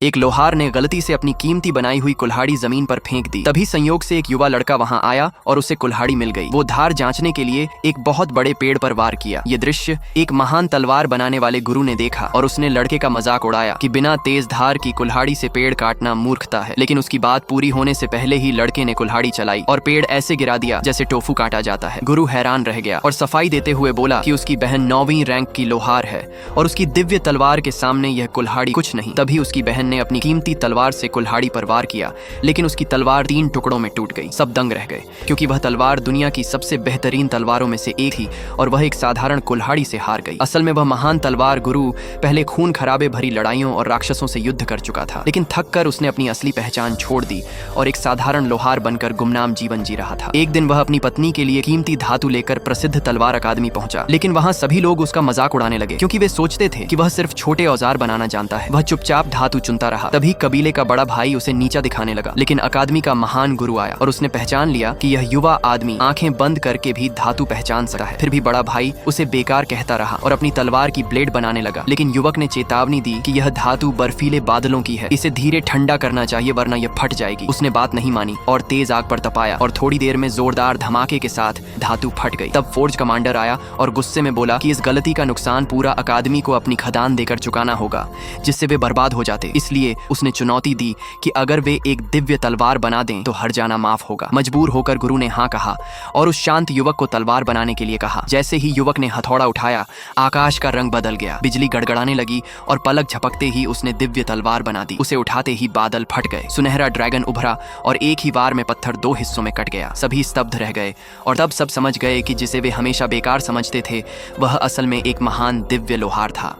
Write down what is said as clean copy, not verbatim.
एक लोहार ने गलती से अपनी कीमती बनाई हुई कुल्हाड़ी जमीन पर फेंक दी। तभी संयोग से एक युवा लड़का वहां आया और उसे कुल्हाड़ी मिल गई। वो धार जांचने के लिए एक बहुत बड़े पेड़ पर वार किया। ये दृश्य एक महान तलवार बनाने वाले गुरु ने देखा और उसने लड़के का मजाक उड़ाया कि बिना तेज धार की कुल्हाड़ी से पेड़ काटना मूर्खता है। लेकिन उसकी बात पूरी होने से पहले ही लड़के ने कुल्हाड़ी चलाई और पेड़ ऐसे गिरा दिया जैसे टोफू काटा जाता है। गुरु हैरान रह गया और सफाई देते हुए बोला कि उसकी बहन 9वीं रैंक की लोहार है और उसकी दिव्य तलवार के सामने यह कुल्हाड़ी कुछ नहीं। तभी उसकी बहन ने अपनी कीमती तलवार से कुल्हाड़ी पर वार किया, लेकिन उसकी तलवार 3 टुकड़ों में टूट गई। सब दंग रह गए क्योंकि वह तलवार दुनिया की सबसे बेहतरीन तलवारों में से एक थी और वह एक साधारण कुल्हाड़ी से हार गई। असल में वह महान तलवार गुरु पहले खून खराबे भरी लड़ाइयों और राक्षसों से युद्ध कर चुका था, लेकिन थक कर उसने अपनी असली पहचान छोड़ दी और एक साधारण लोहार बनकर गुमनाम जीवन जी रहा था। एक दिन वह अपनी पत्नी के लिए कीमती धातु लेकर प्रसिद्ध तलवार अकादमी पहुंचा, लेकिन वहां सभी लोग उसका मजाक उड़ाने लगे क्योंकि वे सोचते थे कि वह सिर्फ छोटे औजार बनाना जानता है। वह चुपचाप धातु चुनता रहा। तभी कबीले का बड़ा भाई उसे नीचा दिखाने लगा, लेकिन अकादमी का महान गुरु आया और उसने पहचान लिया कि यह युवा आदमी आंखें बंद करके भी धातु पहचान सकता है। फिर भी बड़ा भाई उसे बेकार कहता रहा और अपनी तलवार की ब्लेड बनाने लगा, लेकिन युवक ने चेतावनी दी कि यह धातु बर्फीले बादलों की है, इसे धीरे ठंडा करना चाहिए वरना यह फट जाएगी। उसने बात नहीं मानी और तेज आग पर तपाया और थोड़ी देर में जोरदार धमाके के साथ धातु फट गई। तब फोर्ज कमांडर आया और गुस्से में बोला कि इस गलती का नुकसान पूरा अकादमी को अपनी खदान देकर चुकाना होगा, जिससे वे बर्बाद हो जाते। इसलिए उसने चुनौती दी कि अगर वे एक दिव्य तलवार बना दें तो हर जाना माफ होगा। मजबूर होकर गुरु ने हाँ कहा और उस शांत युवक को तलवार बनाने के लिए कहा। जैसे ही युवक ने हथौड़ा उठाया, आकाश का रंग बदल गया, बिजली गड़गड़ाने लगी और पलक झपकते ही उसने दिव्य तलवार बना दी। उसे उठाते ही बादल फट गए, सुनहरा ड्रैगन उभरा और एक ही वार में पत्थर 2 हिस्सों में कट गया। सभी स्तब्ध रह गए और तब सब समझ गए कि जिसे वे हमेशा बेकार समझते थे वह असल में एक महान दिव्य लोहार था।